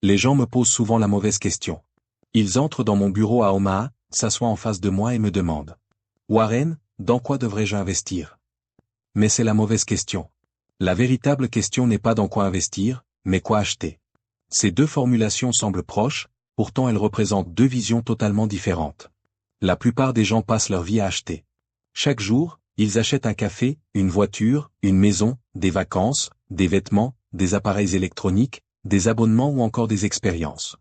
Les gens me posent souvent la mauvaise question. Ils entrent dans mon bureau à Omaha, s'assoient en face de moi et me demandent. Warren, dans quoi devrais-je investir? Mais c'est la mauvaise question. La véritable question n'est pas dans quoi investir, mais quoi acheter. Ces deux formulations semblent proches, pourtant elles représentent deux visions totalement différentes. La plupart des gens passent leur vie à acheter. Chaque jour, ils achètent un café, une voiture, une maison, des vacances, des vêtements, des appareils électroniques, des abonnements ou encore des expériences.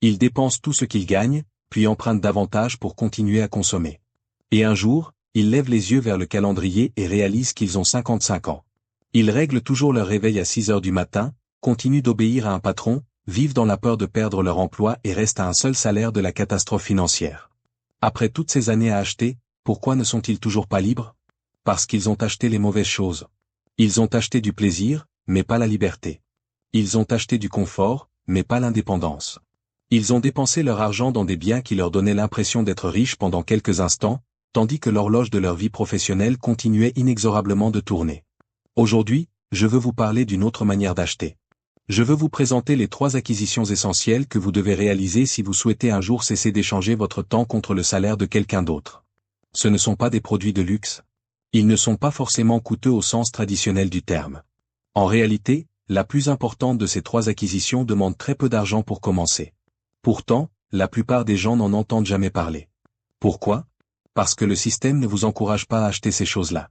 Ils dépensent tout ce qu'ils gagnent, puis empruntent davantage pour continuer à consommer. Et un jour, ils lèvent les yeux vers le calendrier et réalisent qu'ils ont 55 ans. Ils règlent toujours leur réveil à 6 heures du matin, continuent d'obéir à un patron, vivent dans la peur de perdre leur emploi et restent à un seul salaire de la catastrophe financière. Après toutes ces années à acheter, pourquoi ne sont-ils toujours pas libres? Parce qu'ils ont acheté les mauvaises choses. Ils ont acheté du plaisir, mais pas la liberté. Ils ont acheté du confort, mais pas l'indépendance. Ils ont dépensé leur argent dans des biens qui leur donnaient l'impression d'être riches pendant quelques instants, tandis que l'horloge de leur vie professionnelle continuait inexorablement de tourner. Aujourd'hui, je veux vous parler d'une autre manière d'acheter. Je veux vous présenter les 3 acquisitions essentielles que vous devez réaliser si vous souhaitez un jour cesser d'échanger votre temps contre le salaire de quelqu'un d'autre. Ce ne sont pas des produits de luxe. Ils ne sont pas forcément coûteux au sens traditionnel du terme. En réalité, la plus importante de ces 3 acquisitions demande très peu d'argent pour commencer. Pourtant, la plupart des gens n'en entendent jamais parler. Pourquoi? Parce que le système ne vous encourage pas à acheter ces choses-là.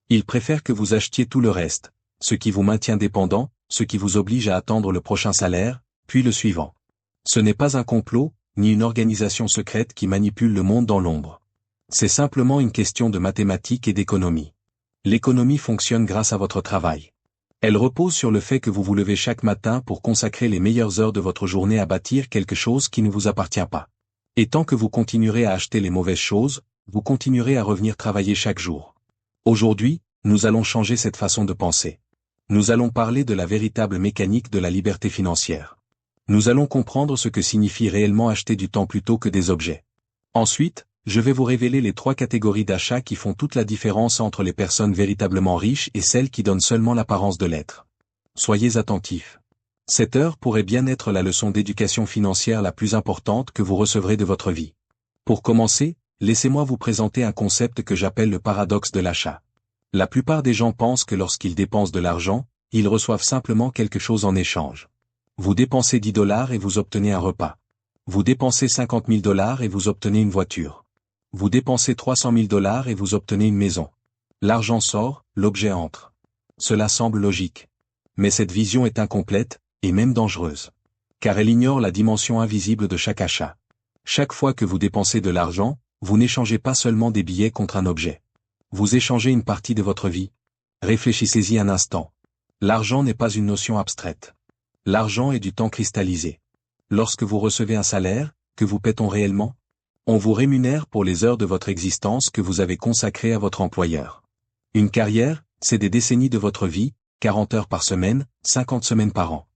Il préfère que vous achetiez tout le reste, ce qui vous maintient dépendant, ce qui vous oblige à attendre le prochain salaire, puis le suivant. Ce n'est pas un complot, ni une organisation secrète qui manipule le monde dans l'ombre. C'est simplement une question de mathématiques et d'économie. L'économie fonctionne grâce à votre travail. Elle repose sur le fait que vous vous levez chaque matin pour consacrer les meilleures heures de votre journée à bâtir quelque chose qui ne vous appartient pas. Et tant que vous continuerez à acheter les mauvaises choses, vous continuerez à revenir travailler chaque jour. Aujourd'hui, nous allons changer cette façon de penser. Nous allons parler de la véritable mécanique de la liberté financière. Nous allons comprendre ce que signifie réellement acheter du temps plutôt que des objets. Ensuite, je vais vous révéler les 3 catégories d'achats qui font toute la différence entre les personnes véritablement riches et celles qui donnent seulement l'apparence de l'être. Soyez attentifs. Cette heure pourrait bien être la leçon d'éducation financière la plus importante que vous recevrez de votre vie. Pour commencer, laissez-moi vous présenter un concept que j'appelle le paradoxe de l'achat. La plupart des gens pensent que lorsqu'ils dépensent de l'argent, ils reçoivent simplement quelque chose en échange. Vous dépensez $10 et vous obtenez un repas. Vous dépensez $50 000 et vous obtenez une voiture. Vous dépensez $300 000 et vous obtenez une maison. L'argent sort, l'objet entre. Cela semble logique. Mais cette vision est incomplète, et même dangereuse. Car elle ignore la dimension invisible de chaque achat. Chaque fois que vous dépensez de l'argent, vous n'échangez pas seulement des billets contre un objet. Vous échangez une partie de votre vie. Réfléchissez-y un instant. L'argent n'est pas une notion abstraite. L'argent est du temps cristallisé. Lorsque vous recevez un salaire, que vous paie-t-on réellement? On vous rémunère pour les heures de votre existence que vous avez consacrées à votre employeur. Une carrière, c'est des décennies de votre vie, 40 heures par semaine, 50 semaines par an.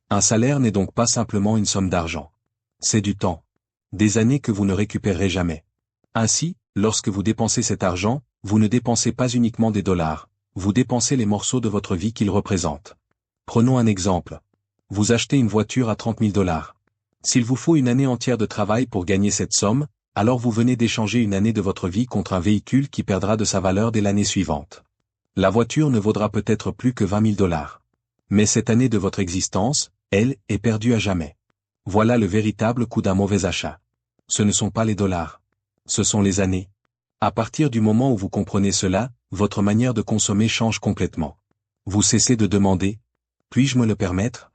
Un salaire n'est donc pas simplement une somme d'argent. C'est du temps. Des années que vous ne récupérerez jamais. Ainsi, lorsque vous dépensez cet argent, vous ne dépensez pas uniquement des dollars, vous dépensez les morceaux de votre vie qu'ils représentent. Prenons un exemple. Vous achetez une voiture à $30 000. S'il vous faut une année entière de travail pour gagner cette somme, alors vous venez d'échanger une année de votre vie contre un véhicule qui perdra de sa valeur dès l'année suivante. La voiture ne vaudra peut-être plus que $20 000. Mais cette année de votre existence, elle, est perdue à jamais. Voilà le véritable coût d'un mauvais achat. Ce ne sont pas les dollars. Ce sont les années. À partir du moment où vous comprenez cela, votre manière de consommer change complètement. Vous cessez de demander « Puis-je me le permettre ?»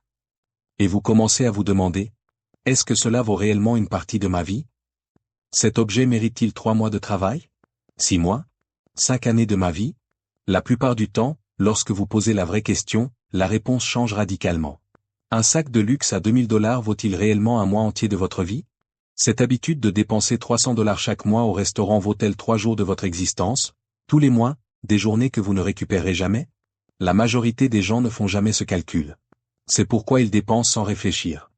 Et vous commencez à vous demander « Est-ce que cela vaut réellement une partie de ma vie ? Cet objet mérite-t-il 3 mois de travail ? 6 mois ? 5 années de ma vie ? » La plupart du temps, lorsque vous posez la vraie question, la réponse change radicalement. Un sac de luxe à $2000 vaut-il réellement un mois entier de votre vie ? Cette habitude de dépenser $300 chaque mois au restaurant vaut-elle 3 jours de votre existence, tous les mois, des journées que vous ne récupérez jamais ? La majorité des gens ne font jamais ce calcul. C'est pourquoi ils dépensent sans réfléchir.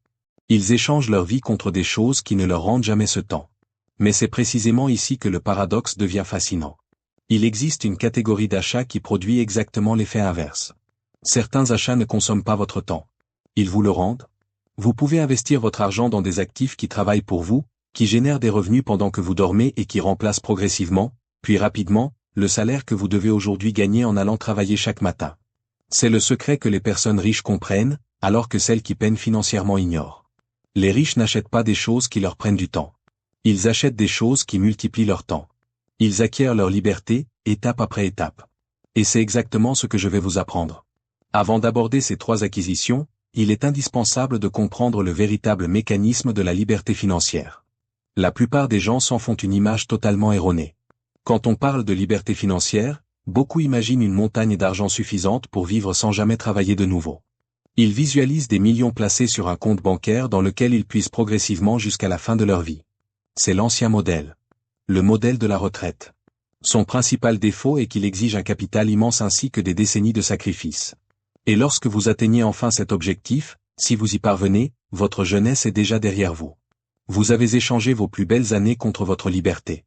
Ils échangent leur vie contre des choses qui ne leur rendent jamais ce temps. Mais c'est précisément ici que le paradoxe devient fascinant. Il existe une catégorie d'achats qui produit exactement l'effet inverse. Certains achats ne consomment pas votre temps. Ils vous le rendent. Vous pouvez investir votre argent dans des actifs qui travaillent pour vous, qui génèrent des revenus pendant que vous dormez et qui remplacent progressivement, puis rapidement, le salaire que vous devez aujourd'hui gagner en allant travailler chaque matin. C'est le secret que les personnes riches comprennent, alors que celles qui peinent financièrement ignorent. Les riches n'achètent pas des choses qui leur prennent du temps. Ils achètent des choses qui multiplient leur temps. Ils acquièrent leur liberté, étape après étape. Et c'est exactement ce que je vais vous apprendre. Avant d'aborder ces 3 acquisitions, il est indispensable de comprendre le véritable mécanisme de la liberté financière. La plupart des gens s'en font une image totalement erronée. Quand on parle de liberté financière, beaucoup imaginent une montagne d'argent suffisante pour vivre sans jamais travailler de nouveau. Ils visualisent des millions placés sur un compte bancaire dans lequel ils puissent progressivement jusqu'à la fin de leur vie. C'est l'ancien modèle. Le modèle de la retraite. Son principal défaut est qu'il exige un capital immense ainsi que des décennies de sacrifices. Et lorsque vous atteignez enfin cet objectif, si vous y parvenez, votre jeunesse est déjà derrière vous. Vous avez échangé vos plus belles années contre votre liberté.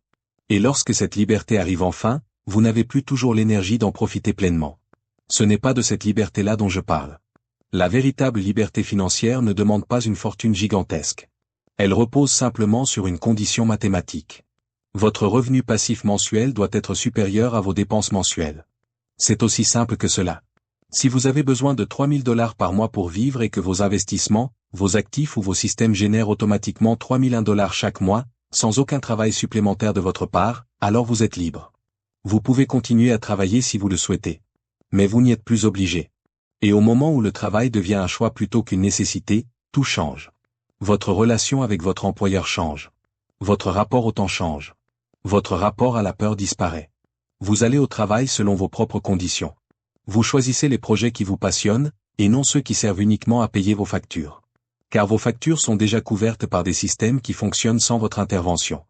Et lorsque cette liberté arrive enfin, vous n'avez plus toujours l'énergie d'en profiter pleinement. Ce n'est pas de cette liberté-là dont je parle. La véritable liberté financière ne demande pas une fortune gigantesque. Elle repose simplement sur une condition mathématique. Votre revenu passif mensuel doit être supérieur à vos dépenses mensuelles. C'est aussi simple que cela. Si vous avez besoin de 3 000 $ par mois pour vivre et que vos investissements, vos actifs ou vos systèmes génèrent automatiquement 3 001 $ chaque mois, sans aucun travail supplémentaire de votre part, alors vous êtes libre. Vous pouvez continuer à travailler si vous le souhaitez. Mais vous n'y êtes plus obligé. Et au moment où le travail devient un choix plutôt qu'une nécessité, tout change. Votre relation avec votre employeur change. Votre rapport au temps change. Votre rapport à la peur disparaît. Vous allez au travail selon vos propres conditions. Vous choisissez les projets qui vous passionnent, et non ceux qui servent uniquement à payer vos factures. Car vos factures sont déjà couvertes par des systèmes qui fonctionnent sans votre intervention.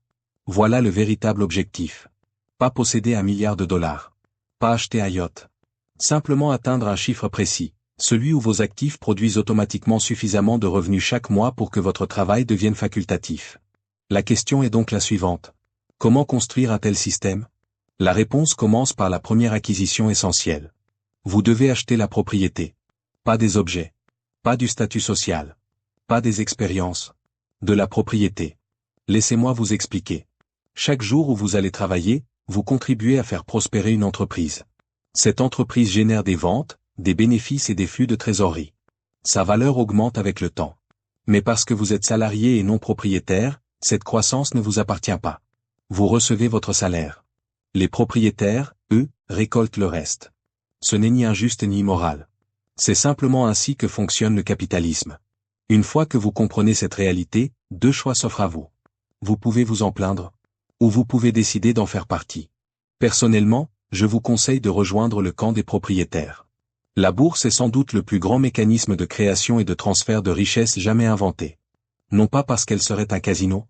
Voilà le véritable objectif. Pas posséder 1 milliard de $. Pas acheter un yacht. Simplement atteindre un chiffre précis, celui où vos actifs produisent automatiquement suffisamment de revenus chaque mois pour que votre travail devienne facultatif. La question est donc la suivante. Comment construire un tel système? La réponse commence par la première acquisition essentielle. Vous devez acheter la propriété. Pas des objets. Pas du statut social. Pas des expériences. De la propriété. Laissez-moi vous expliquer. Chaque jour où vous allez travailler, vous contribuez à faire prospérer une entreprise. Cette entreprise génère des ventes, des bénéfices et des flux de trésorerie. Sa valeur augmente avec le temps. Mais parce que vous êtes salarié et non propriétaire, cette croissance ne vous appartient pas. Vous recevez votre salaire. Les propriétaires, eux, récoltent le reste. Ce n'est ni injuste ni immoral. C'est simplement ainsi que fonctionne le capitalisme. Une fois que vous comprenez cette réalité, 2 choix s'offrent à vous. Vous pouvez vous en plaindre, ou vous pouvez décider d'en faire partie. Personnellement, je vous conseille de rejoindre le camp des propriétaires. La bourse est sans doute le plus grand mécanisme de création et de transfert de richesse jamais inventé. Non pas parce qu'elle serait un casino,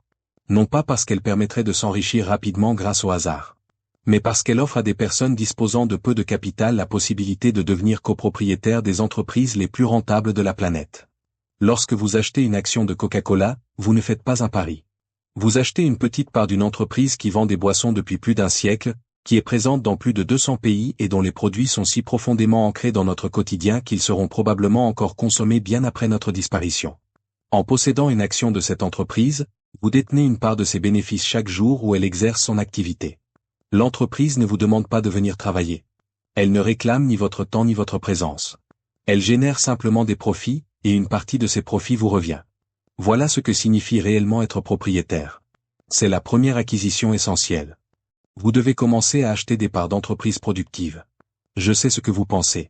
non pas parce qu'elle permettrait de s'enrichir rapidement grâce au hasard, mais parce qu'elle offre à des personnes disposant de peu de capital la possibilité de devenir copropriétaires des entreprises les plus rentables de la planète. Lorsque vous achetez une action de Coca-Cola, vous ne faites pas un pari. Vous achetez une petite part d'une entreprise qui vend des boissons depuis plus d'1 siècle, qui est présente dans plus de 200 pays et dont les produits sont si profondément ancrés dans notre quotidien qu'ils seront probablement encore consommés bien après notre disparition. En possédant une action de cette entreprise, vous détenez une part de ses bénéfices chaque jour où elle exerce son activité. L'entreprise ne vous demande pas de venir travailler. Elle ne réclame ni votre temps ni votre présence. Elle génère simplement des profits, et une partie de ces profits vous revient. Voilà ce que signifie réellement être propriétaire. C'est la première acquisition essentielle. Vous devez commencer à acheter des parts d'entreprises productives. Je sais ce que vous pensez.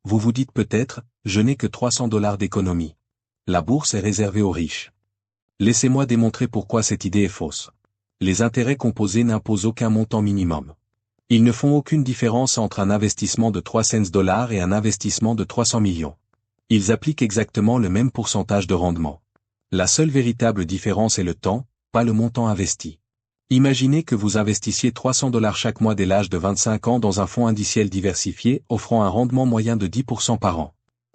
Vous vous dites peut-être, je n'ai que 300 $ d'économie. La bourse est réservée aux riches. Laissez-moi démontrer pourquoi cette idée est fausse. Les intérêts composés n'imposent aucun montant minimum. Ils ne font aucune différence entre un investissement de 3 cents $ et un investissement de 300 millions. Ils appliquent exactement le même pourcentage de rendement. La seule véritable différence est le temps, pas le montant investi. Imaginez que vous investissiez 300 $ chaque mois dès l'âge de 25 ans dans un fonds indiciel diversifié offrant un rendement moyen de 10% par an.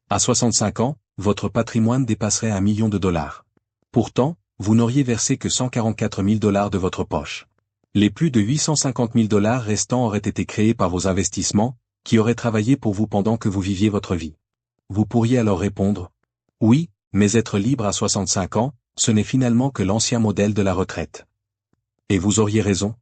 À 65 ans, votre patrimoine dépasserait 1 million de $. Pourtant, vous n'auriez versé que 144 000 $ de votre poche. Les plus de 850 000 $ restants auraient été créés par vos investissements, qui auraient travaillé pour vous pendant que vous viviez votre vie. Vous pourriez alors répondre : oui, Mais être libre à 65 ans, ce n'est finalement que l'ancien modèle de la retraite. Et vous auriez raison.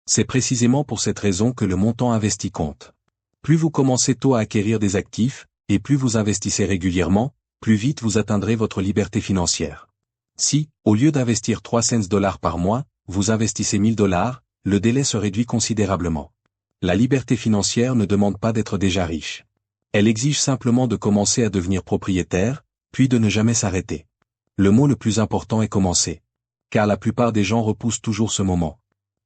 C'est précisément pour cette raison que le montant investi compte. Plus vous commencez tôt à acquérir des actifs, et plus vous investissez régulièrement, plus vite vous atteindrez votre liberté financière. Si, au lieu d'investir 3 cents dollars par mois, vous investissez 1000 dollars, le délai se réduit considérablement. La liberté financière ne demande pas d'être déjà riche. Elle exige simplement de commencer à devenir propriétaire, puis de ne jamais s'arrêter. Le mot le plus important est commencer. Car la plupart des gens repoussent toujours ce moment.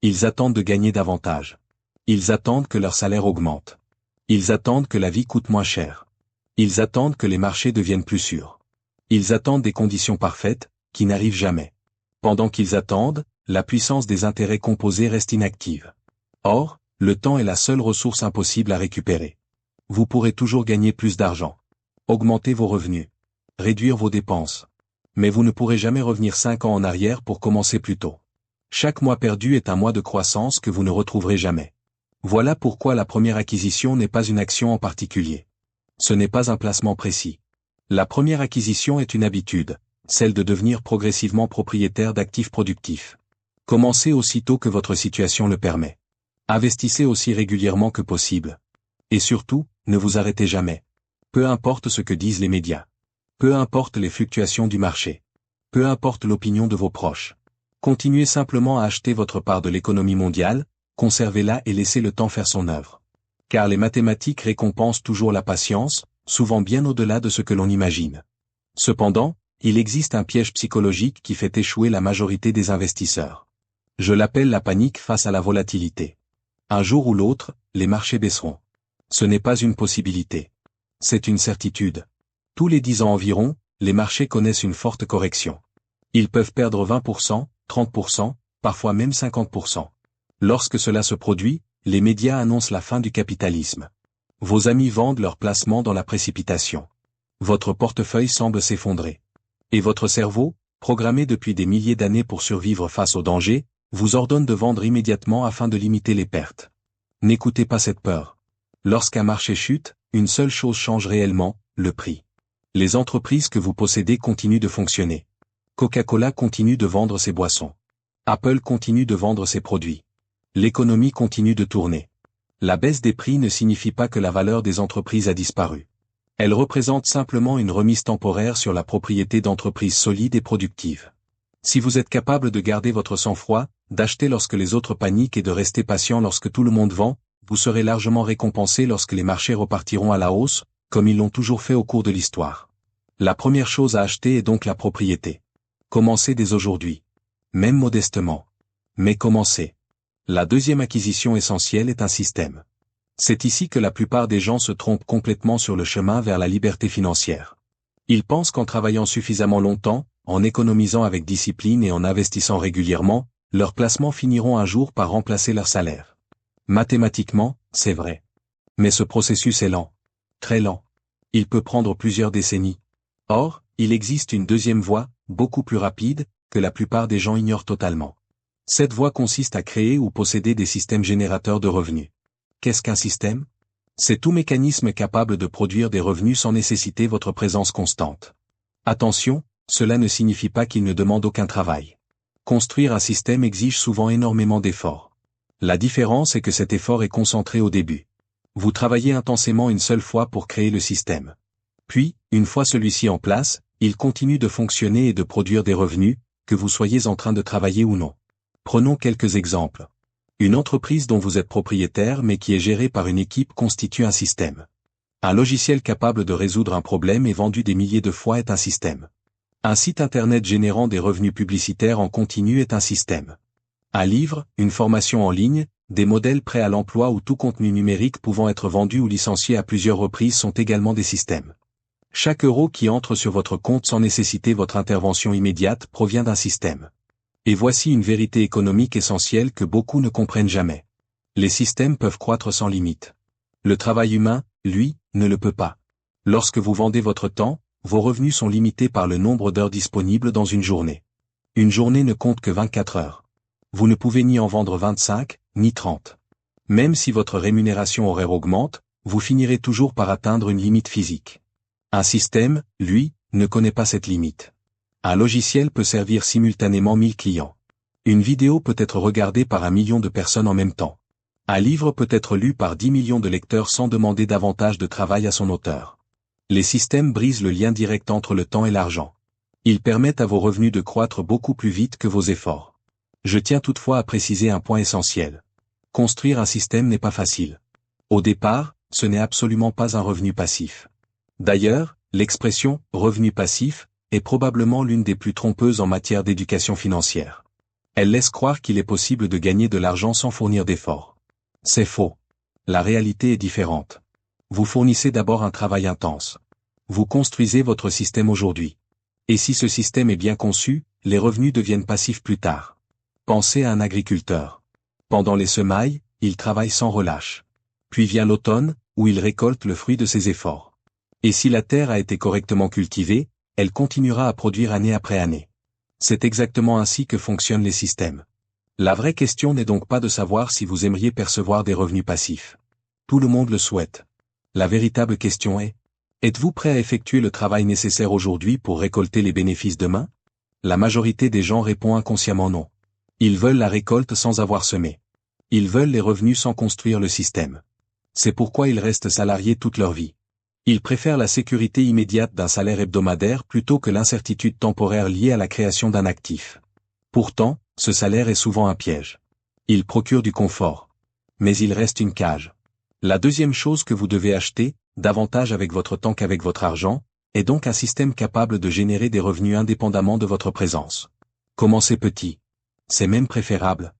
Ils attendent de gagner davantage. Ils attendent que leur salaire augmente. Ils attendent que la vie coûte moins cher. Ils attendent que les marchés deviennent plus sûrs. Ils attendent des conditions parfaites, qui n'arrivent jamais. Pendant qu'ils attendent, la puissance des intérêts composés reste inactive. Or, le temps est la seule ressource impossible à récupérer. Vous pourrez toujours gagner plus d'argent. Augmenter vos revenus. Réduire vos dépenses. Mais vous ne pourrez jamais revenir 5 ans en arrière pour commencer plus tôt. Chaque mois perdu est un mois de croissance que vous ne retrouverez jamais. Voilà pourquoi la première acquisition n'est pas une action en particulier. Ce n'est pas un placement précis. La première acquisition est une habitude, celle de devenir progressivement propriétaire d'actifs productifs. Commencez aussitôt que votre situation le permet. Investissez aussi régulièrement que possible. Et surtout, ne vous arrêtez jamais. Peu importe ce que disent les médias. Peu importe les fluctuations du marché. Peu importe l'opinion de vos proches. Continuez simplement à acheter votre part de l'économie mondiale, conservez-la et laissez le temps faire son œuvre. Car les mathématiques récompensent toujours la patience, souvent bien au-delà de ce que l'on imagine. Cependant, il existe un piège psychologique qui fait échouer la majorité des investisseurs. Je l'appelle la panique face à la volatilité. Un jour ou l'autre, les marchés baisseront. Ce n'est pas une possibilité. C'est une certitude. Tous les 10 ans environ, les marchés connaissent une forte correction. Ils peuvent perdre 20%, 30%, parfois même 50%. Lorsque cela se produit, les médias annoncent la fin du capitalisme. Vos amis vendent leurs placements dans la précipitation. Votre portefeuille semble s'effondrer. Et votre cerveau, programmé depuis des milliers d'années pour survivre face aux dangers, vous ordonne de vendre immédiatement afin de limiter les pertes. N'écoutez pas cette peur. Lorsqu'un marché chute, une seule chose change réellement, le prix. Les entreprises que vous possédez continuent de fonctionner. Coca-Cola continue de vendre ses boissons. Apple continue de vendre ses produits. L'économie continue de tourner. La baisse des prix ne signifie pas que la valeur des entreprises a disparu. Elle représente simplement une remise temporaire sur la propriété d'entreprises solides et productives. Si vous êtes capable de garder votre sang-froid, d'acheter lorsque les autres paniquent et de rester patient lorsque tout le monde vend, vous serez largement récompensé lorsque les marchés repartiront à la hausse, comme ils l'ont toujours fait au cours de l'histoire. La première chose à acheter est donc la propriété. Commencez dès aujourd'hui. Même modestement. Mais commencez. La deuxième acquisition essentielle est un système. C'est ici que la plupart des gens se trompent complètement sur le chemin vers la liberté financière. Ils pensent qu'en travaillant suffisamment longtemps, en économisant avec discipline et en investissant régulièrement, leurs placements finiront un jour par remplacer leur salaire. Mathématiquement, c'est vrai. Mais ce processus est lent. Très lent. Il peut prendre plusieurs décennies. Or, il existe une deuxième voie, beaucoup plus rapide, que la plupart des gens ignorent totalement. Cette voie consiste à créer ou posséder des systèmes générateurs de revenus. Qu'est-ce qu'un système? C'est tout mécanisme capable de produire des revenus sans nécessiter votre présence constante. Attention, cela ne signifie pas qu'il ne demande aucun travail. Construire un système exige souvent énormément d'efforts. La différence est que cet effort est concentré au début. Vous travaillez intensément une seule fois pour créer le système. Puis, une fois celui-ci en place, il continue de fonctionner et de produire des revenus, que vous soyez en train de travailler ou non. Prenons quelques exemples. Une entreprise dont vous êtes propriétaire mais qui est gérée par une équipe constitue un système. Un logiciel capable de résoudre un problème et vendu des milliers de fois est un système. Un site internet générant des revenus publicitaires en continu est un système. Un livre, une formation en ligne, des modèles prêts à l'emploi ou tout contenu numérique pouvant être vendu ou licencié à plusieurs reprises sont également des systèmes. Chaque euro qui entre sur votre compte sans nécessiter votre intervention immédiate provient d'un système. Et voici une vérité économique essentielle que beaucoup ne comprennent jamais. Les systèmes peuvent croître sans limite. Le travail humain, lui, ne le peut pas. Lorsque vous vendez votre temps, vos revenus sont limités par le nombre d'heures disponibles dans une journée. Une journée ne compte que 24 heures. Vous ne pouvez ni en vendre 25, ni 30. Même si votre rémunération horaire augmente, vous finirez toujours par atteindre une limite physique. Un système, lui, ne connaît pas cette limite. Un logiciel peut servir simultanément 1000 clients. Une vidéo peut être regardée par 1 million de personnes en même temps. Un livre peut être lu par 10 millions de lecteurs sans demander davantage de travail à son auteur. Les systèmes brisent le lien direct entre le temps et l'argent. Ils permettent à vos revenus de croître beaucoup plus vite que vos efforts. Je tiens toutefois à préciser un point essentiel. Construire un système n'est pas facile. Au départ, ce n'est absolument pas un revenu passif. D'ailleurs, l'expression « revenu passif » est probablement l'une des plus trompeuses en matière d'éducation financière. Elle laisse croire qu'il est possible de gagner de l'argent sans fournir d'efforts. C'est faux. La réalité est différente. Vous fournissez d'abord un travail intense. Vous construisez votre système aujourd'hui. Et si ce système est bien conçu, les revenus deviennent passifs plus tard. Pensez à un agriculteur. Pendant les semailles, il travaille sans relâche. Puis vient l'automne, où il récolte le fruit de ses efforts. Et si la terre a été correctement cultivée, elle continuera à produire année après année. C'est exactement ainsi que fonctionnent les systèmes. La vraie question n'est donc pas de savoir si vous aimeriez percevoir des revenus passifs. Tout le monde le souhaite. La véritable question est, êtes-vous prêt à effectuer le travail nécessaire aujourd'hui pour récolter les bénéfices demain? La majorité des gens répond inconsciemment non. Ils veulent la récolte sans avoir semé. Ils veulent les revenus sans construire le système. C'est pourquoi ils restent salariés toute leur vie. Ils préfèrent la sécurité immédiate d'un salaire hebdomadaire plutôt que l'incertitude temporaire liée à la création d'un actif. Pourtant, ce salaire est souvent un piège. Il procure du confort. Mais il reste une cage. La deuxième chose que vous devez acheter, davantage avec votre temps qu'avec votre argent, est donc un système capable de générer des revenus indépendamment de votre présence. Commencez petit. C'est même préférable.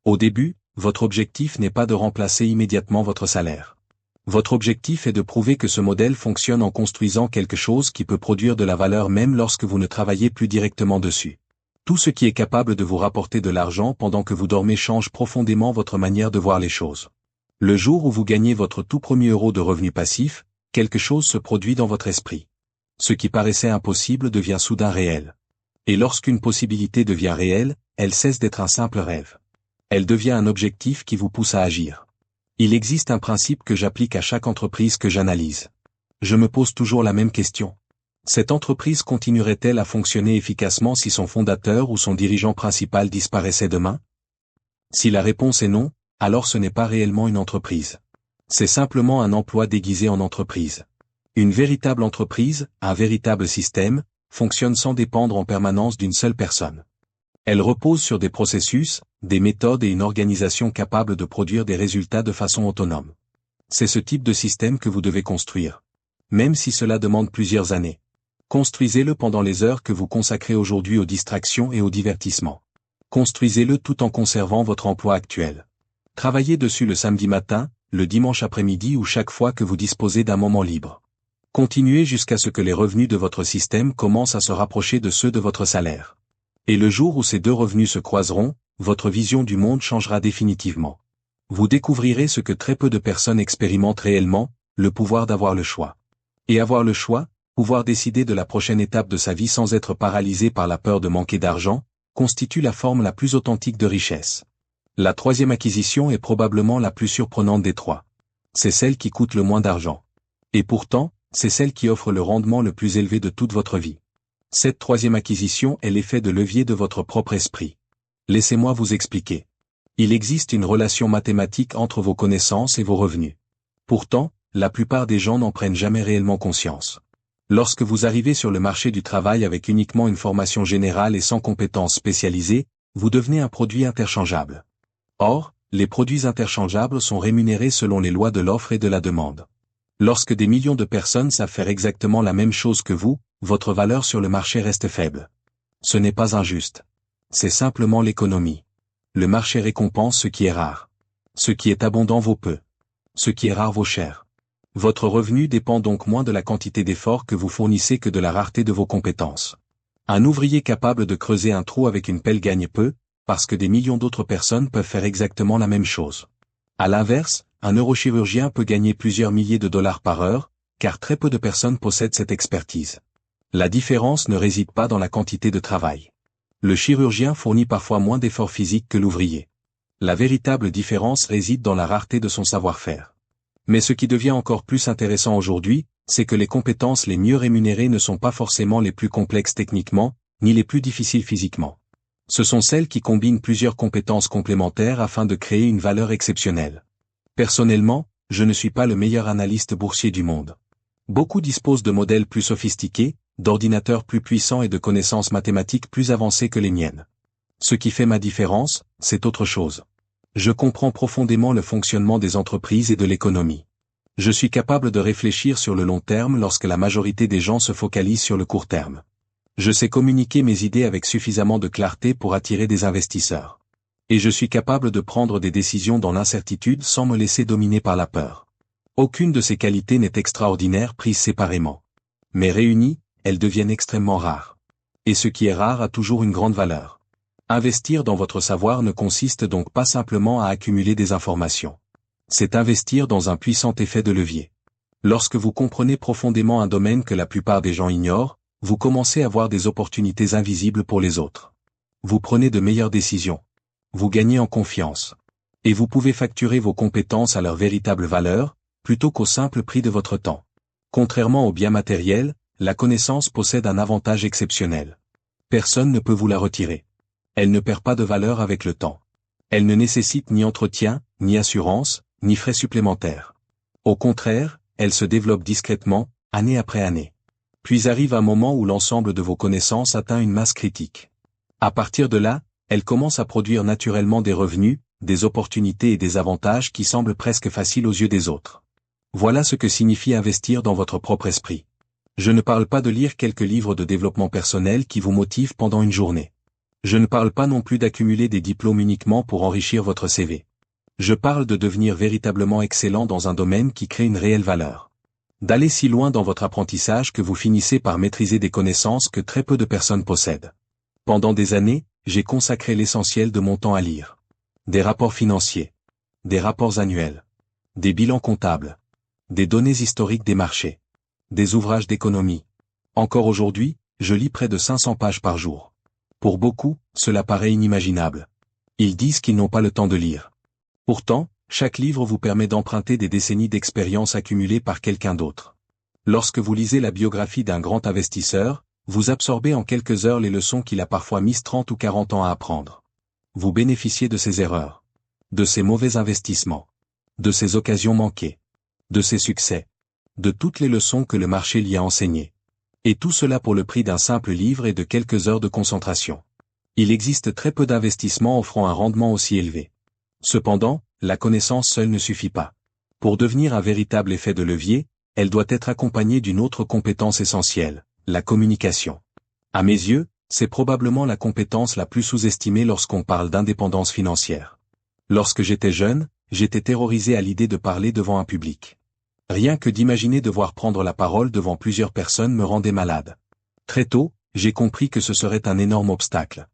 Au début, votre objectif n'est pas de remplacer immédiatement votre salaire. Votre objectif est de prouver que ce modèle fonctionne en construisant quelque chose qui peut produire de la valeur même lorsque vous ne travaillez plus directement dessus. Tout ce qui est capable de vous rapporter de l'argent pendant que vous dormez change profondément votre manière de voir les choses. Le jour où vous gagnez votre tout premier euro de revenu passif, quelque chose se produit dans votre esprit. Ce qui paraissait impossible devient soudain réel. Et lorsqu'une possibilité devient réelle, elle cesse d'être un simple rêve. Elle devient un objectif qui vous pousse à agir. Il existe un principe que j'applique à chaque entreprise que j'analyse. Je me pose toujours la même question. Cette entreprise continuerait-elle à fonctionner efficacement si son fondateur ou son dirigeant principal disparaissait demain? Si la réponse est non, alors ce n'est pas réellement une entreprise. C'est simplement un emploi déguisé en entreprise. Une véritable entreprise, un véritable système, fonctionne sans dépendre en permanence d'une seule personne. Elle repose sur des processus, des méthodes et une organisation capable de produire des résultats de façon autonome. C'est ce type de système que vous devez construire. Même si cela demande plusieurs années. Construisez-le pendant les heures que vous consacrez aujourd'hui aux distractions et au divertissement. Construisez-le tout en conservant votre emploi actuel. Travaillez dessus le samedi matin, le dimanche après-midi ou chaque fois que vous disposez d'un moment libre. Continuez jusqu'à ce que les revenus de votre système commencent à se rapprocher de ceux de votre salaire. Et le jour où ces deux revenus se croiseront, votre vision du monde changera définitivement. Vous découvrirez ce que très peu de personnes expérimentent réellement, le pouvoir d'avoir le choix. Et avoir le choix, pouvoir décider de la prochaine étape de sa vie sans être paralysé par la peur de manquer d'argent, constitue la forme la plus authentique de richesse. La troisième acquisition est probablement la plus surprenante des trois. C'est celle qui coûte le moins d'argent. Et pourtant, c'est celle qui offre le rendement le plus élevé de toute votre vie. Cette troisième acquisition est l'effet de levier de votre propre esprit. Laissez-moi vous expliquer. Il existe une relation mathématique entre vos connaissances et vos revenus. Pourtant, la plupart des gens n'en prennent jamais réellement conscience. Lorsque vous arrivez sur le marché du travail avec uniquement une formation générale et sans compétences spécialisées, vous devenez un produit interchangeable. Or, les produits interchangeables sont rémunérés selon les lois de l'offre et de la demande. Lorsque des millions de personnes savent faire exactement la même chose que vous, votre valeur sur le marché reste faible. Ce n'est pas injuste. C'est simplement l'économie. Le marché récompense ce qui est rare. Ce qui est abondant vaut peu. Ce qui est rare vaut cher. Votre revenu dépend donc moins de la quantité d'efforts que vous fournissez que de la rareté de vos compétences. Un ouvrier capable de creuser un trou avec une pelle gagne peu, parce que des millions d'autres personnes peuvent faire exactement la même chose. À l'inverse, un neurochirurgien peut gagner plusieurs milliers de dollars par heure, car très peu de personnes possèdent cette expertise. La différence ne réside pas dans la quantité de travail. Le chirurgien fournit parfois moins d'efforts physiques que l'ouvrier. La véritable différence réside dans la rareté de son savoir-faire. Mais ce qui devient encore plus intéressant aujourd'hui, c'est que les compétences les mieux rémunérées ne sont pas forcément les plus complexes techniquement, ni les plus difficiles physiquement. Ce sont celles qui combinent plusieurs compétences complémentaires afin de créer une valeur exceptionnelle. Personnellement, je ne suis pas le meilleur analyste boursier du monde. Beaucoup disposent de modèles plus sophistiqués, d'ordinateurs plus puissants et de connaissances mathématiques plus avancées que les miennes. Ce qui fait ma différence, c'est autre chose. Je comprends profondément le fonctionnement des entreprises et de l'économie. Je suis capable de réfléchir sur le long terme lorsque la majorité des gens se focalisent sur le court terme. Je sais communiquer mes idées avec suffisamment de clarté pour attirer des investisseurs. Et je suis capable de prendre des décisions dans l'incertitude sans me laisser dominer par la peur. Aucune de ces qualités n'est extraordinaire prise séparément. Mais réunies, elles deviennent extrêmement rares. Et ce qui est rare a toujours une grande valeur. Investir dans votre savoir ne consiste donc pas simplement à accumuler des informations. C'est investir dans un puissant effet de levier. Lorsque vous comprenez profondément un domaine que la plupart des gens ignorent, vous commencez à voir des opportunités invisibles pour les autres. Vous prenez de meilleures décisions. Vous gagnez en confiance. Et vous pouvez facturer vos compétences à leur véritable valeur, plutôt qu'au simple prix de votre temps. Contrairement aux biens matériels, la connaissance possède un avantage exceptionnel. Personne ne peut vous la retirer. Elle ne perd pas de valeur avec le temps. Elle ne nécessite ni entretien, ni assurance, ni frais supplémentaires. Au contraire, elle se développe discrètement, année après année. Puis arrive un moment où l'ensemble de vos connaissances atteint une masse critique. À partir de là, elle commence à produire naturellement des revenus, des opportunités et des avantages qui semblent presque faciles aux yeux des autres. Voilà ce que signifie investir dans votre propre esprit. Je ne parle pas de lire quelques livres de développement personnel qui vous motivent pendant une journée. Je ne parle pas non plus d'accumuler des diplômes uniquement pour enrichir votre CV. Je parle de devenir véritablement excellent dans un domaine qui crée une réelle valeur. D'aller si loin dans votre apprentissage que vous finissez par maîtriser des connaissances que très peu de personnes possèdent. Pendant des années, j'ai consacré l'essentiel de mon temps à lire. Des rapports financiers. Des rapports annuels. Des bilans comptables. Des données historiques des marchés. Des ouvrages d'économie. Encore aujourd'hui, je lis près de 500 pages par jour. Pour beaucoup, cela paraît inimaginable. Ils disent qu'ils n'ont pas le temps de lire. Pourtant, chaque livre vous permet d'emprunter des décennies d'expérience accumulées par quelqu'un d'autre. Lorsque vous lisez la biographie d'un grand investisseur, vous absorbez en quelques heures les leçons qu'il a parfois mises 30 ou 40 ans à apprendre. Vous bénéficiez de ses erreurs, de ses mauvais investissements, de ses occasions manquées, de ses succès, de toutes les leçons que le marché lui a enseignées. Et tout cela pour le prix d'un simple livre et de quelques heures de concentration. Il existe très peu d'investissements offrant un rendement aussi élevé. Cependant, la connaissance seule ne suffit pas. Pour devenir un véritable effet de levier, elle doit être accompagnée d'une autre compétence essentielle, la communication. À mes yeux, c'est probablement la compétence la plus sous-estimée lorsqu'on parle d'indépendance financière. Lorsque j'étais jeune, j'étais terrorisé à l'idée de parler devant un public. Rien que d'imaginer devoir prendre la parole devant plusieurs personnes me rendait malade. Très tôt, j'ai compris que ce serait un énorme obstacle.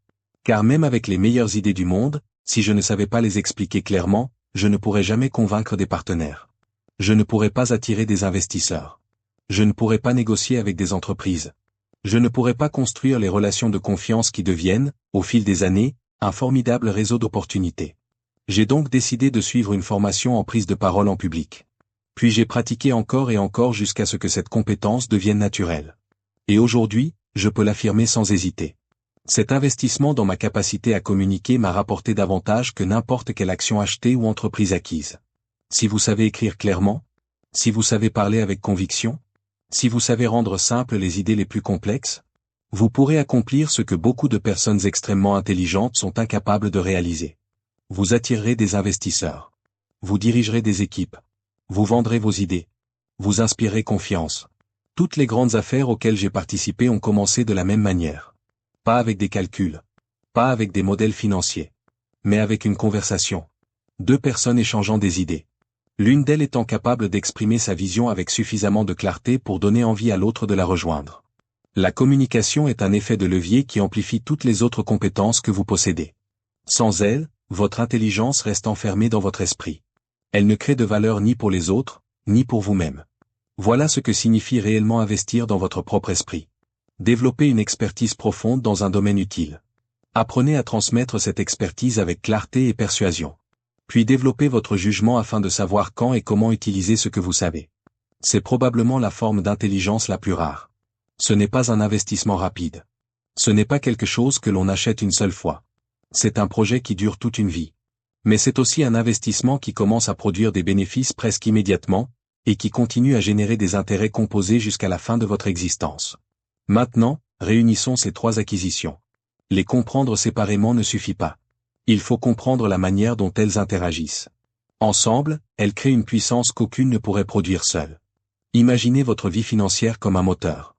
Car même avec les meilleures idées du monde, si je ne savais pas les expliquer clairement, je ne pourrais jamais convaincre des partenaires. Je ne pourrais pas attirer des investisseurs. Je ne pourrais pas négocier avec des entreprises. Je ne pourrais pas construire les relations de confiance qui deviennent, au fil des années, un formidable réseau d'opportunités. J'ai donc décidé de suivre une formation en prise de parole en public. Puis j'ai pratiqué encore et encore jusqu'à ce que cette compétence devienne naturelle. Et aujourd'hui, je peux l'affirmer sans hésiter. Cet investissement dans ma capacité à communiquer m'a rapporté davantage que n'importe quelle action achetée ou entreprise acquise. Si vous savez écrire clairement, si vous savez parler avec conviction, si vous savez rendre simples les idées les plus complexes, vous pourrez accomplir ce que beaucoup de personnes extrêmement intelligentes sont incapables de réaliser. Vous attirerez des investisseurs. Vous dirigerez des équipes. Vous vendrez vos idées. Vous inspirerez confiance. Toutes les grandes affaires auxquelles j'ai participé ont commencé de la même manière. Pas avec des calculs. Pas avec des modèles financiers. Mais avec une conversation. Deux personnes échangeant des idées. L'une d'elles étant capable d'exprimer sa vision avec suffisamment de clarté pour donner envie à l'autre de la rejoindre. La communication est un effet de levier qui amplifie toutes les autres compétences que vous possédez. Sans elle, votre intelligence reste enfermée dans votre esprit. Elle ne crée de valeur ni pour les autres, ni pour vous-même. Voilà ce que signifie réellement investir dans votre propre esprit. Développez une expertise profonde dans un domaine utile. Apprenez à transmettre cette expertise avec clarté et persuasion. Puis développez votre jugement afin de savoir quand et comment utiliser ce que vous savez. C'est probablement la forme d'intelligence la plus rare. Ce n'est pas un investissement rapide. Ce n'est pas quelque chose que l'on achète une seule fois. C'est un projet qui dure toute une vie. Mais c'est aussi un investissement qui commence à produire des bénéfices presque immédiatement, et qui continue à générer des intérêts composés jusqu'à la fin de votre existence. Maintenant, réunissons ces trois acquisitions. Les comprendre séparément ne suffit pas. Il faut comprendre la manière dont elles interagissent. Ensemble, elles créent une puissance qu'aucune ne pourrait produire seule. Imaginez votre vie financière comme un moteur.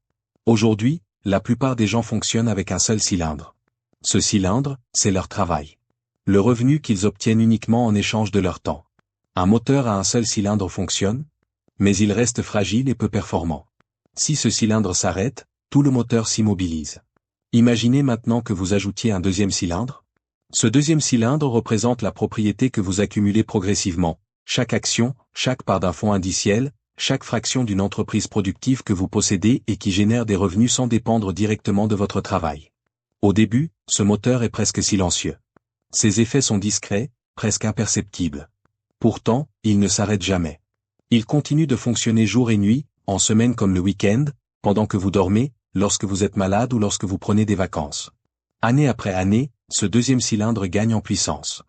Aujourd'hui, la plupart des gens fonctionnent avec un seul cylindre. Ce cylindre, c'est leur travail. Le revenu qu'ils obtiennent uniquement en échange de leur temps. Un moteur à un seul cylindre fonctionne, mais il reste fragile et peu performant. Si ce cylindre s'arrête, tout le moteur s'immobilise. Imaginez maintenant que vous ajoutiez un deuxième cylindre. Ce deuxième cylindre représente la propriété que vous accumulez progressivement, chaque action, chaque part d'un fonds indiciel, chaque fraction d'une entreprise productive que vous possédez et qui génère des revenus sans dépendre directement de votre travail. Au début, ce moteur est presque silencieux. Ses effets sont discrets, presque imperceptibles. Pourtant, il ne s'arrête jamais. Il continue de fonctionner jour et nuit, en semaine comme le week-end, pendant que vous dormez, lorsque vous êtes malade ou lorsque vous prenez des vacances. Année après année, ce deuxième cylindre gagne en puissance.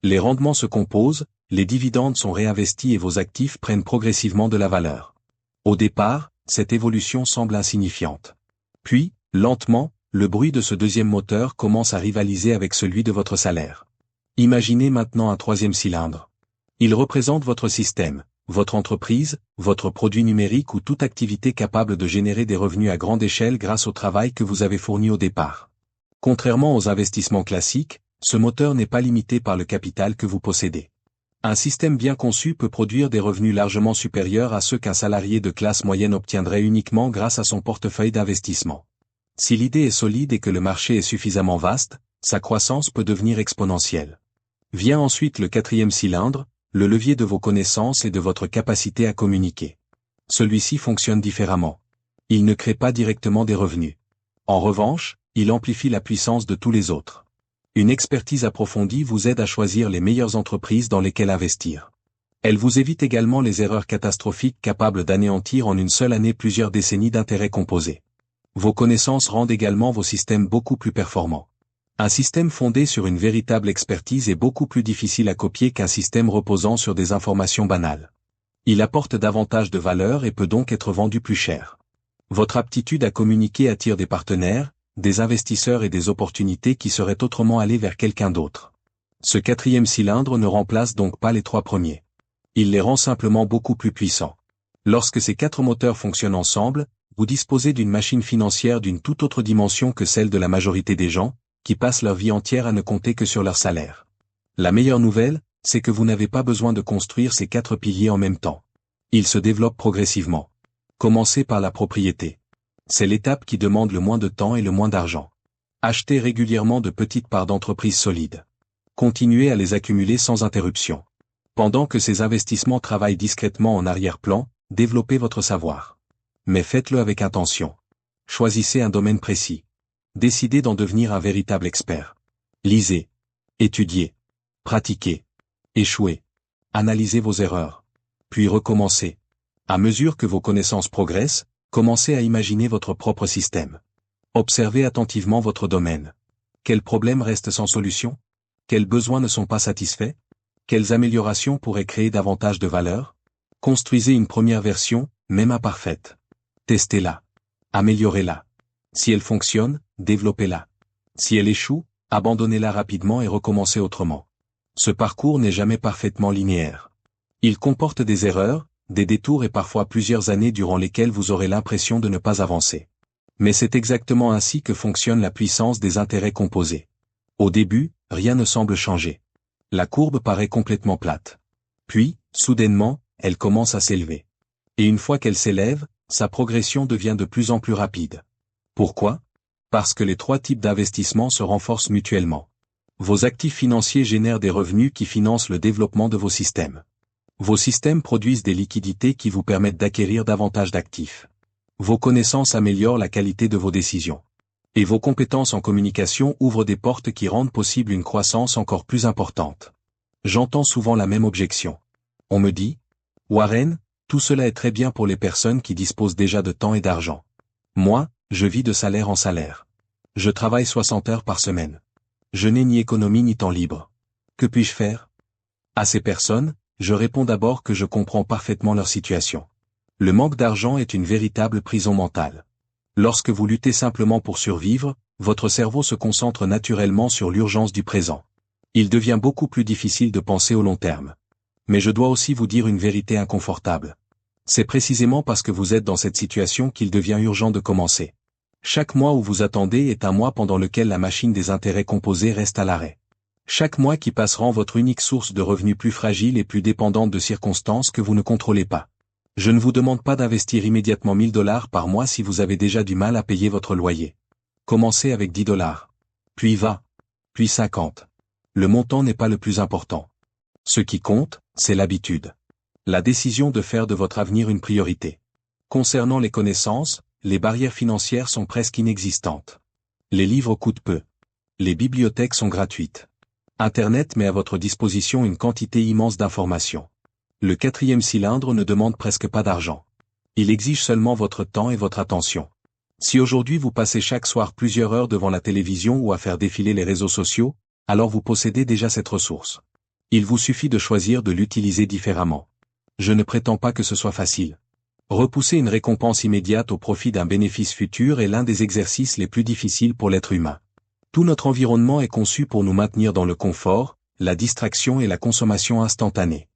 Les rendements se composent, les dividendes sont réinvestis et vos actifs prennent progressivement de la valeur. Au départ, cette évolution semble insignifiante. Puis, lentement, le bruit de ce deuxième moteur commence à rivaliser avec celui de votre salaire. Imaginez maintenant un troisième cylindre. Il représente votre système, votre entreprise, votre produit numérique ou toute activité capable de générer des revenus à grande échelle grâce au travail que vous avez fourni au départ. Contrairement aux investissements classiques, ce moteur n'est pas limité par le capital que vous possédez. Un système bien conçu peut produire des revenus largement supérieurs à ceux qu'un salarié de classe moyenne obtiendrait uniquement grâce à son portefeuille d'investissement. Si l'idée est solide et que le marché est suffisamment vaste, sa croissance peut devenir exponentielle. Vient ensuite le quatrième cylindre, le levier de vos connaissances et de votre capacité à communiquer. Celui-ci fonctionne différemment. Il ne crée pas directement des revenus. En revanche, il amplifie la puissance de tous les autres. Une expertise approfondie vous aide à choisir les meilleures entreprises dans lesquelles investir. Elle vous évite également les erreurs catastrophiques capables d'anéantir en une seule année plusieurs décennies d'intérêts composés. Vos connaissances rendent également vos systèmes beaucoup plus performants. Un système fondé sur une véritable expertise est beaucoup plus difficile à copier qu'un système reposant sur des informations banales. Il apporte davantage de valeur et peut donc être vendu plus cher. Votre aptitude à communiquer attire des partenaires, des investisseurs et des opportunités qui seraient autrement allés vers quelqu'un d'autre. Ce quatrième cylindre ne remplace donc pas les trois premiers. Il les rend simplement beaucoup plus puissants. Lorsque ces quatre moteurs fonctionnent ensemble, vous disposez d'une machine financière d'une toute autre dimension que celle de la majorité des gens, qui passent leur vie entière à ne compter que sur leur salaire. La meilleure nouvelle, c'est que vous n'avez pas besoin de construire ces quatre piliers en même temps. Ils se développent progressivement. Commencez par la propriété. C'est l'étape qui demande le moins de temps et le moins d'argent. Achetez régulièrement de petites parts d'entreprises solides. Continuez à les accumuler sans interruption. Pendant que ces investissements travaillent discrètement en arrière-plan, développez votre savoir. Mais faites-le avec intention. Choisissez un domaine précis. Décidez d'en devenir un véritable expert. Lisez. Étudiez. Pratiquez. Échouez. Analysez vos erreurs. Puis recommencez. À mesure que vos connaissances progressent, commencez à imaginer votre propre système. Observez attentivement votre domaine. Quels problèmes restent sans solution? Quels besoins ne sont pas satisfaits? Quelles améliorations pourraient créer davantage de valeur? Construisez une première version, même imparfaite. Testez-la. Améliorez-la. Si elle fonctionne, développez-la. Si elle échoue, abandonnez-la rapidement et recommencez autrement. Ce parcours n'est jamais parfaitement linéaire. Il comporte des erreurs, des détours et parfois plusieurs années durant lesquelles vous aurez l'impression de ne pas avancer. Mais c'est exactement ainsi que fonctionne la puissance des intérêts composés. Au début, rien ne semble changer. La courbe paraît complètement plate. Puis, soudainement, elle commence à s'élever. Et une fois qu'elle s'élève, sa progression devient de plus en plus rapide. Pourquoi? Parce que les trois types d'investissements se renforcent mutuellement. Vos actifs financiers génèrent des revenus qui financent le développement de vos systèmes. Vos systèmes produisent des liquidités qui vous permettent d'acquérir davantage d'actifs. Vos connaissances améliorent la qualité de vos décisions. Et vos compétences en communication ouvrent des portes qui rendent possible une croissance encore plus importante. J'entends souvent la même objection. On me dit, Warren, Tout cela est très bien pour les personnes qui disposent déjà de temps et d'argent. Moi, je vis de salaire en salaire. Je travaille 60 heures par semaine. Je n'ai ni économie ni temps libre. Que puis-je faire? À ces personnes, je réponds d'abord que je comprends parfaitement leur situation. Le manque d'argent est une véritable prison mentale. Lorsque vous luttez simplement pour survivre, votre cerveau se concentre naturellement sur l'urgence du présent. Il devient beaucoup plus difficile de penser au long terme. Mais je dois aussi vous dire une vérité inconfortable. C'est précisément parce que vous êtes dans cette situation qu'il devient urgent de commencer. Chaque mois où vous attendez est un mois pendant lequel la machine des intérêts composés reste à l'arrêt. Chaque mois qui passe rend votre unique source de revenus plus fragile et plus dépendante de circonstances que vous ne contrôlez pas. Je ne vous demande pas d'investir immédiatement 1000 dollars par mois si vous avez déjà du mal à payer votre loyer. Commencez avec 10 dollars. Puis 20. Puis 50. Le montant n'est pas le plus important. Ce qui compte, c'est l'habitude. La décision de faire de votre avenir une priorité. Concernant les connaissances, les barrières financières sont presque inexistantes. Les livres coûtent peu. Les bibliothèques sont gratuites. Internet met à votre disposition une quantité immense d'informations. Le 4e cylindre ne demande presque pas d'argent. Il exige seulement votre temps et votre attention. Si aujourd'hui vous passez chaque soir plusieurs heures devant la télévision ou à faire défiler les réseaux sociaux, alors vous possédez déjà cette ressource. Il vous suffit de choisir de l'utiliser différemment. Je ne prétends pas que ce soit facile. Repousser une récompense immédiate au profit d'un bénéfice futur est l'un des exercices les plus difficiles pour l'être humain. Tout notre environnement est conçu pour nous maintenir dans le confort, la distraction et la consommation instantanée.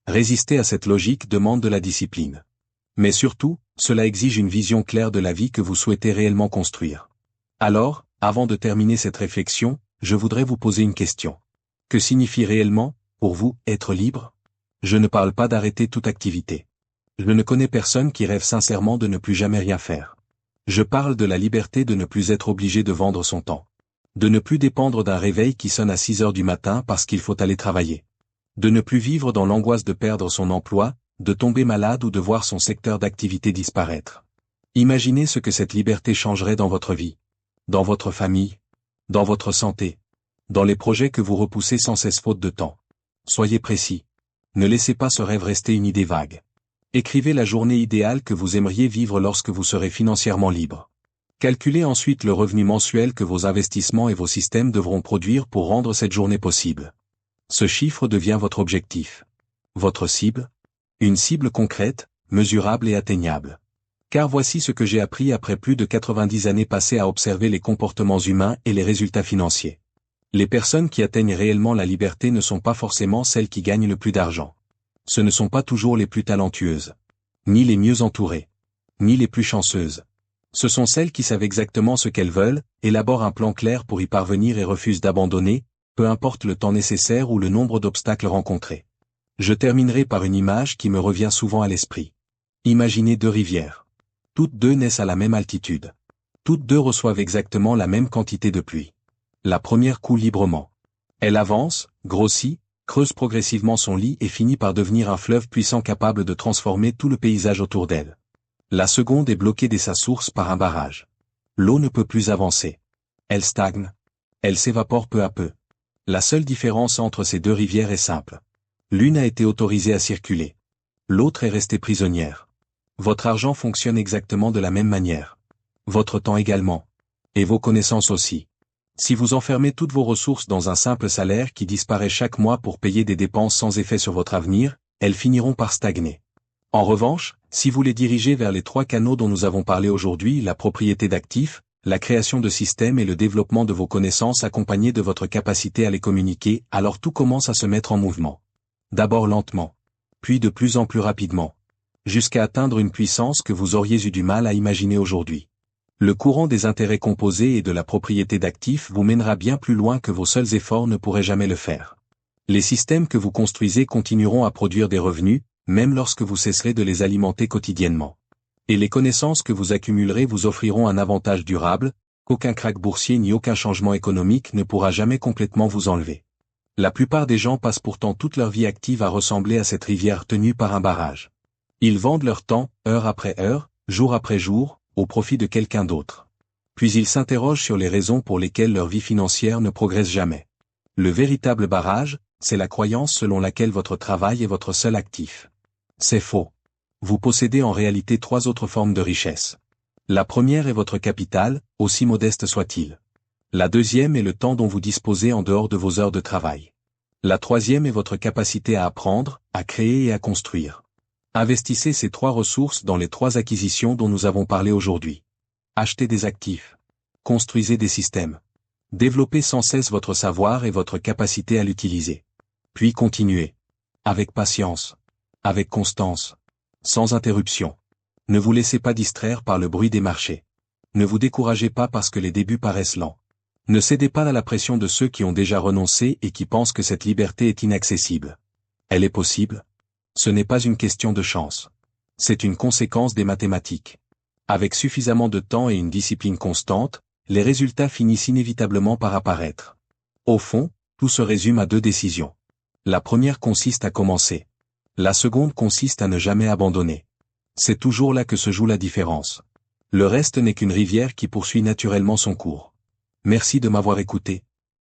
Résister à cette logique demande de la discipline. Mais surtout, cela exige une vision claire de la vie que vous souhaitez réellement construire. Alors, avant de terminer cette réflexion, je voudrais vous poser une question. Que signifie réellement, pour vous, être libre? Je ne parle pas d'arrêter toute activité. Je ne connais personne qui rêve sincèrement de ne plus jamais rien faire. Je parle de la liberté de ne plus être obligé de vendre son temps. De ne plus dépendre d'un réveil qui sonne à 6 heures du matin parce qu'il faut aller travailler. De ne plus vivre dans l'angoisse de perdre son emploi, de tomber malade ou de voir son secteur d'activité disparaître. Imaginez ce que cette liberté changerait dans votre vie, dans votre famille, dans votre santé, dans les projets que vous repoussez sans cesse faute de temps. Soyez précis. Ne laissez pas ce rêve rester une idée vague. Écrivez la journée idéale que vous aimeriez vivre lorsque vous serez financièrement libre. Calculez ensuite le revenu mensuel que vos investissements et vos systèmes devront produire pour rendre cette journée possible. Ce chiffre devient votre objectif. Votre cible? Une cible concrète, mesurable et atteignable. Car voici ce que j'ai appris après plus de 90 années passées à observer les comportements humains et les résultats financiers. Les personnes qui atteignent réellement la liberté ne sont pas forcément celles qui gagnent le plus d'argent. Ce ne sont pas toujours les plus talentueuses, ni les mieux entourées, ni les plus chanceuses. Ce sont celles qui savent exactement ce qu'elles veulent, élaborent un plan clair pour y parvenir et refusent d'abandonner, peu importe le temps nécessaire ou le nombre d'obstacles rencontrés. Je terminerai par une image qui me revient souvent à l'esprit. Imaginez 2 rivières. Toutes 2 naissent à la même altitude. Toutes 2 reçoivent exactement la même quantité de pluie. La première coule librement. Elle avance, grossit, creuse progressivement son lit et finit par devenir un fleuve puissant capable de transformer tout le paysage autour d'elle. La seconde est bloquée dès sa source par un barrage. L'eau ne peut plus avancer. Elle stagne. Elle s'évapore peu à peu. La seule différence entre ces 2 rivières est simple. L'une a été autorisée à circuler. L'autre est restée prisonnière. Votre argent fonctionne exactement de la même manière. Votre temps également. Et vos connaissances aussi. Si vous enfermez toutes vos ressources dans un simple salaire qui disparaît chaque mois pour payer des dépenses sans effet sur votre avenir, elles finiront par stagner. En revanche, si vous les dirigez vers les 3 canaux dont nous avons parlé aujourd'hui, la propriété d'actifs, la création de systèmes et le développement de vos connaissances accompagnés de votre capacité à les communiquer, alors tout commence à se mettre en mouvement. D'abord lentement, puis de plus en plus rapidement, jusqu'à atteindre une puissance que vous auriez eu du mal à imaginer aujourd'hui. Le courant des intérêts composés et de la propriété d'actifs vous mènera bien plus loin que vos seuls efforts ne pourraient jamais le faire. Les systèmes que vous construisez continueront à produire des revenus, même lorsque vous cesserez de les alimenter quotidiennement. Et les connaissances que vous accumulerez vous offriront un avantage durable, qu'aucun krach boursier ni aucun changement économique ne pourra jamais complètement vous enlever. La plupart des gens passent pourtant toute leur vie active à ressembler à cette rivière tenue par un barrage. Ils vendent leur temps, heure après heure, jour après jour, au profit de quelqu'un d'autre. Puis ils s'interrogent sur les raisons pour lesquelles leur vie financière ne progresse jamais. Le véritable barrage, c'est la croyance selon laquelle votre travail est votre seul actif. C'est faux. vous possédez en réalité 3 autres formes de richesse. La première est votre capital, aussi modeste soit-il. La deuxième est le temps dont vous disposez en dehors de vos heures de travail. La troisième est votre capacité à apprendre, à créer et à construire. Investissez ces 3 ressources dans les 3 acquisitions dont nous avons parlé aujourd'hui. Achetez des actifs. Construisez des systèmes. Développez sans cesse votre savoir et votre capacité à l'utiliser. Puis continuez. Avec patience. Avec constance. Sans interruption. Ne vous laissez pas distraire par le bruit des marchés. Ne vous découragez pas parce que les débuts paraissent lents. Ne cédez pas à la pression de ceux qui ont déjà renoncé et qui pensent que cette liberté est inaccessible. Elle est possible. Ce n'est pas une question de chance. C'est une conséquence des mathématiques. Avec suffisamment de temps et une discipline constante, les résultats finissent inévitablement par apparaître. Au fond, tout se résume à 2 décisions. La première consiste à commencer. La seconde consiste à ne jamais abandonner. C'est toujours là que se joue la différence. Le reste n'est qu'une rivière qui poursuit naturellement son cours. Merci de m'avoir écouté.